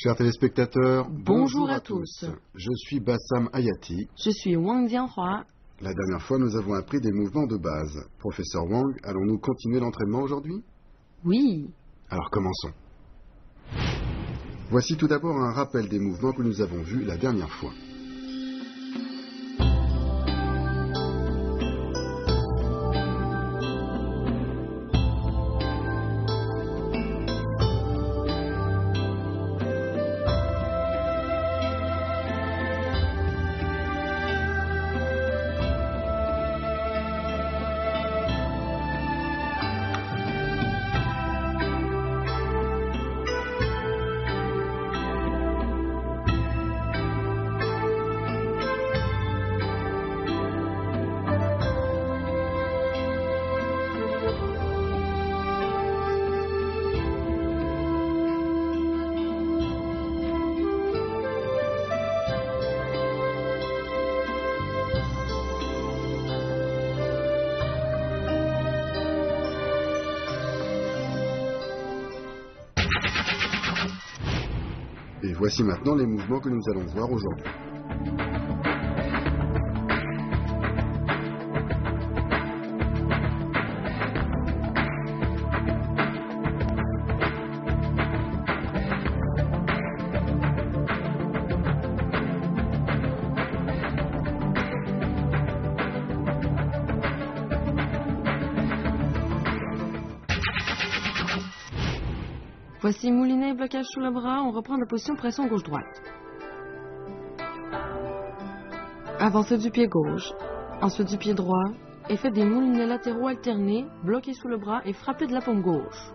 Chers téléspectateurs, bonjour à tous. Je suis Bassam Hayati. Je suis Wang Jianhua. La dernière fois, nous avons appris des mouvements de base. Professeur Wang, allons-nous continuer l'entraînement aujourd'hui? Oui. Alors commençons. Voici tout d'abord un rappel des mouvements que nous avons vus la dernière fois. Et voici maintenant les mouvements que nous allons voir aujourd'hui. Voici moulinet et blocage sous le bras. On reprend la position pression gauche-droite. Avancez du pied gauche, ensuite du pied droit, et faites des moulinets latéraux alternés, bloqués sous le bras et frappez de la paume gauche.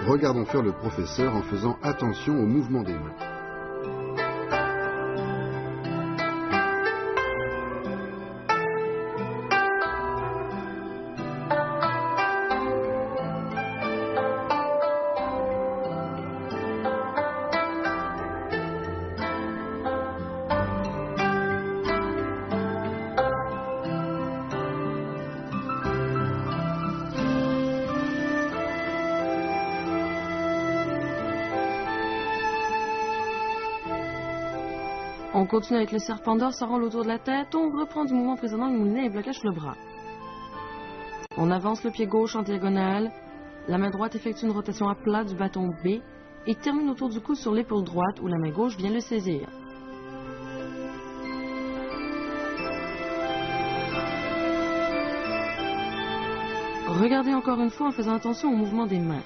Regardons faire le professeur en faisant attention au mouvement des mains. On continue avec le serpent d'or, s'enroule autour de la tête. On reprend du mouvement précédent, le moulinet et blocage sous le bras. On avance le pied gauche en diagonale. La main droite effectue une rotation à plat du bâton B et termine autour du cou sur l'épaule droite où la main gauche vient le saisir. Regardez encore une fois en faisant attention au mouvement des mains.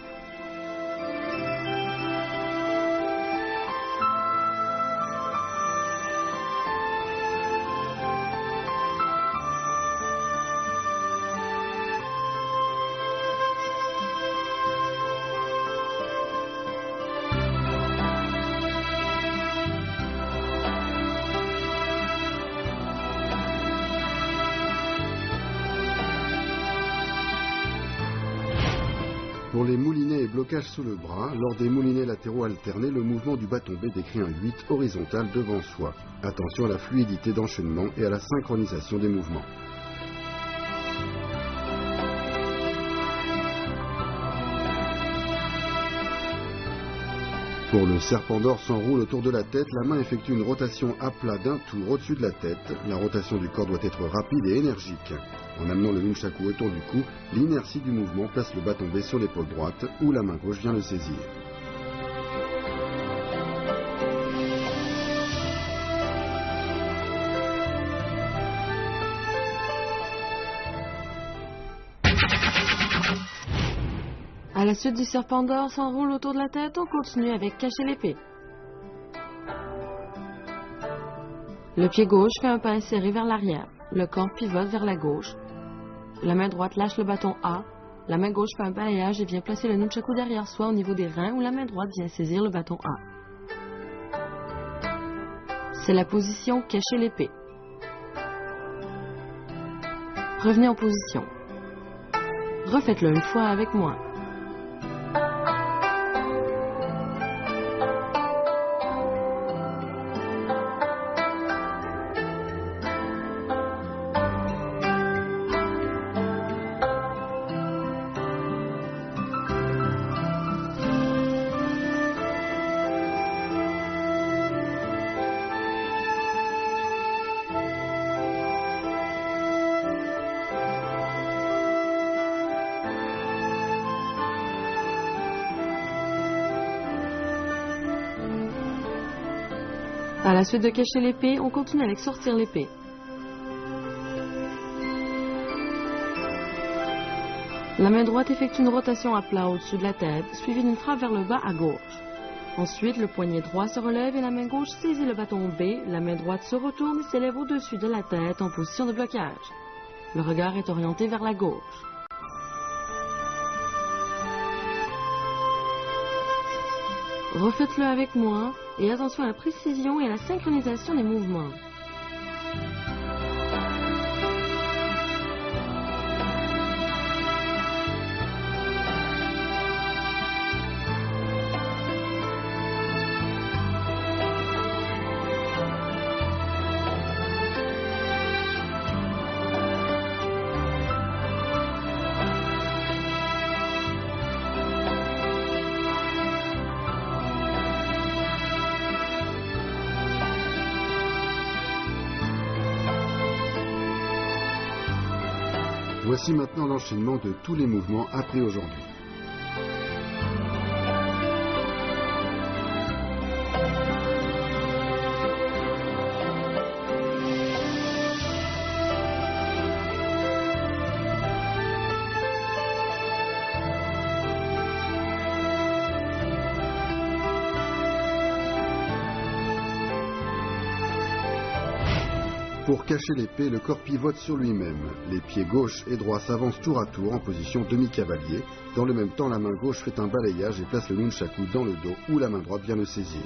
Pour les moulinets et blocages sous le bras, lors des moulinets latéraux alternés, le mouvement du bâton B décrit un 8 horizontal devant soi. Attention à la fluidité d'enchaînement et à la synchronisation des mouvements. Pour le serpent d'or s'enroule autour de la tête, la main effectue une rotation à plat d'un tour au-dessus de la tête. La rotation du corps doit être rapide et énergique. En amenant le nunchaku autour du cou, l'inertie du mouvement place le bâton B sur l'épaule droite, où la main gauche vient le saisir. À la suite du serpent d'or s'enroule autour de la tête, on continue avec cacher l'épée. Le pied gauche fait un pas serré vers l'arrière. Le corps pivote vers la gauche. La main droite lâche le bâton A. La main gauche fait un balayage et vient placer le nunchaku derrière soi au niveau des reins où la main droite vient saisir le bâton A. C'est la position cacher l'épée. Revenez en position. Refaites-le une fois avec moi. À la suite de cacher l'épée, on continue avec sortir l'épée. La main droite effectue une rotation à plat au-dessus de la tête, suivie d'une frappe vers le bas à gauche. Ensuite, le poignet droit se relève et la main gauche saisit le bâton B. La main droite se retourne et s'élève au-dessus de la tête en position de blocage. Le regard est orienté vers la gauche. Refaites-le avec moi et attention à la précision et à la synchronisation des mouvements. Voici maintenant l'enchaînement de tous les mouvements appris aujourd'hui. Pour cacher l'épée, le corps pivote sur lui-même. Les pieds gauche et droit s'avancent tour à tour en position demi-cavalier. Dans le même temps, la main gauche fait un balayage et place le nunchaku dans le dos où la main droite vient le saisir.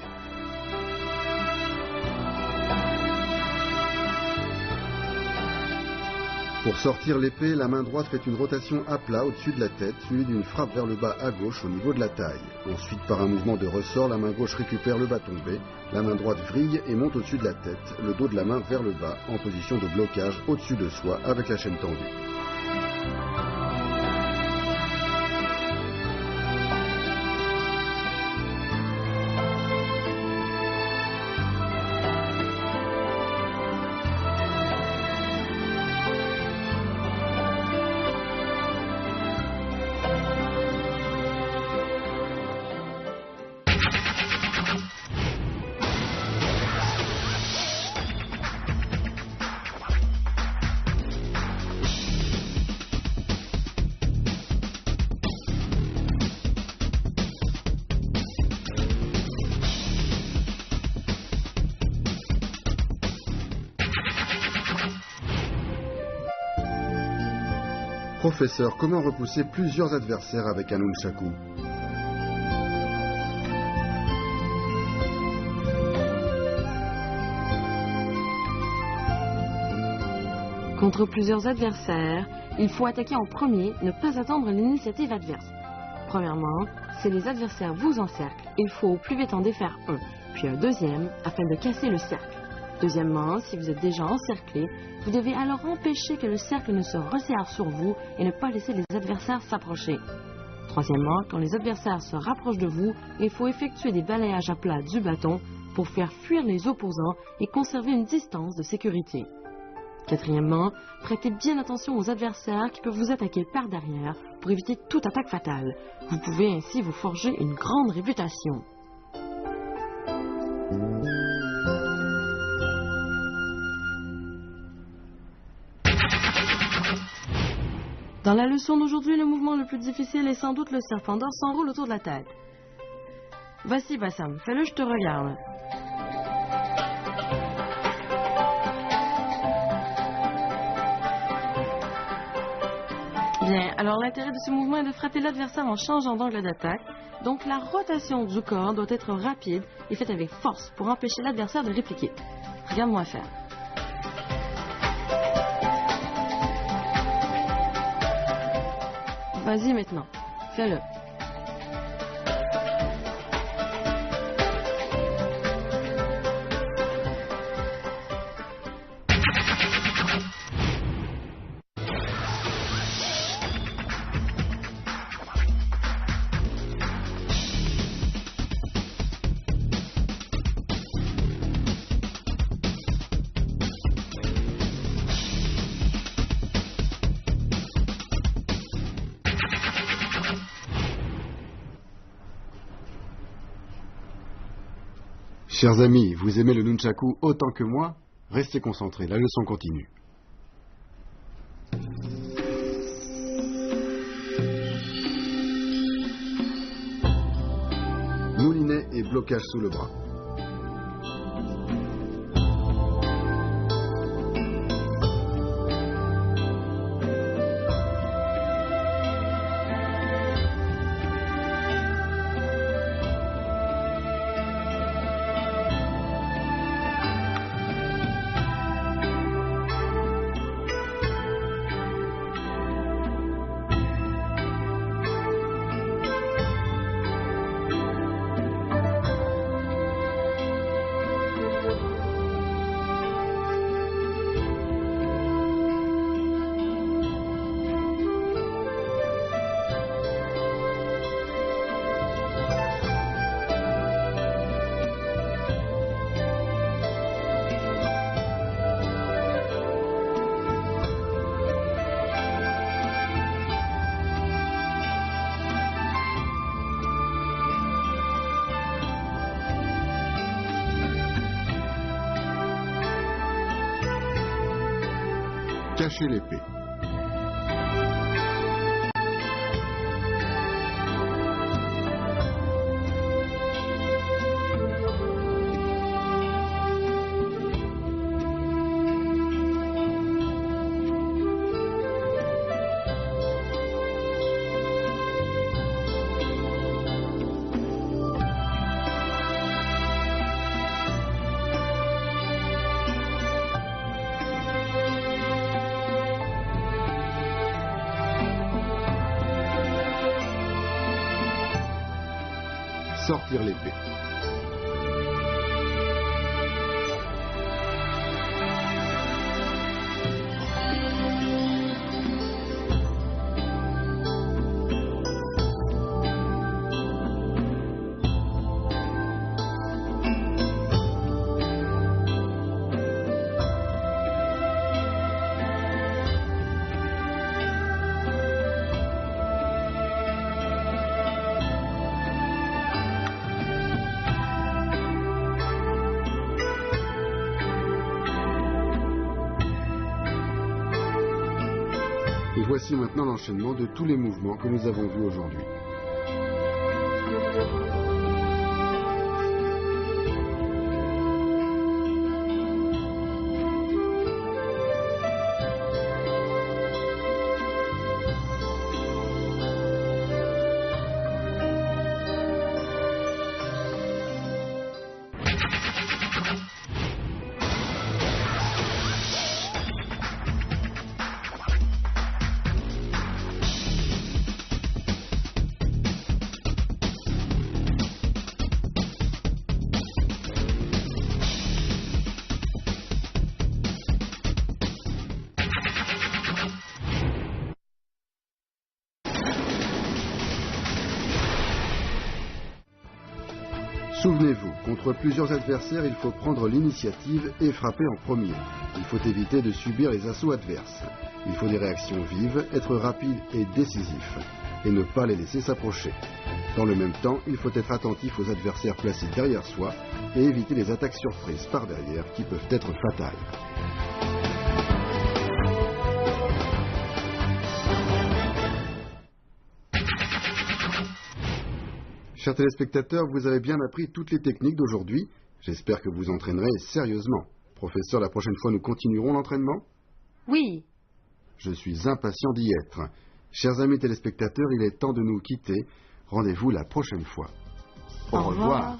Pour sortir l'épée, la main droite fait une rotation à plat au-dessus de la tête, suivie d'une frappe vers le bas à gauche au niveau de la taille. Ensuite, par un mouvement de ressort, la main gauche récupère le bâton B, la main droite vrille et monte au-dessus de la tête, le dos de la main vers le bas, en position de blocage au-dessus de soi avec la chaîne tendue. Professeur, comment repousser plusieurs adversaires avec un nunchaku? Contre plusieurs adversaires, il faut attaquer en premier, ne pas attendre l'initiative adverse. Premièrement, si les adversaires vous encerclent, il faut au plus vite en défaire un, puis un deuxième, afin de casser le cercle. Deuxièmement, si vous êtes déjà encerclé, vous devez alors empêcher que le cercle ne se resserre sur vous et ne pas laisser les adversaires s'approcher. Troisièmement, quand les adversaires se rapprochent de vous, il faut effectuer des balayages à plat du bâton pour faire fuir les opposants et conserver une distance de sécurité. Quatrièmement, prêtez bien attention aux adversaires qui peuvent vous attaquer par derrière pour éviter toute attaque fatale. Vous pouvez ainsi vous forger une grande réputation. Dans la leçon d'aujourd'hui, le mouvement le plus difficile est sans doute le serpent d'or s'enroule autour de la tête. Voici Bassam, fais-le, je te regarde. Bien, alors l'intérêt de ce mouvement est de frapper l'adversaire en changeant d'angle d'attaque. Donc la rotation du corps doit être rapide et faite avec force pour empêcher l'adversaire de répliquer. Regarde-moi faire. Vas-y maintenant, fais-le. Chers amis, vous aimez le nunchaku autant que moi? Restez concentrés, la leçon continue. Moulinet et blocage sous le bras. Cacher l'épée. Sortir l'épée. Et voici maintenant l'enchaînement de tous les mouvements que nous avons vus aujourd'hui. Souvenez-vous, contre plusieurs adversaires, il faut prendre l'initiative et frapper en premier. Il faut éviter de subir les assauts adverses. Il faut des réactions vives, être rapide et décisif, et ne pas les laisser s'approcher. Dans le même temps, il faut être attentif aux adversaires placés derrière soi et éviter les attaques surprises par derrière qui peuvent être fatales. Chers téléspectateurs, vous avez bien appris toutes les techniques d'aujourd'hui. J'espère que vous entraînerez sérieusement. Professeur, la prochaine fois, nous continuerons l'entraînement? Oui. Je suis impatient d'y être. Chers amis téléspectateurs, il est temps de nous quitter. Rendez-vous la prochaine fois. Au revoir.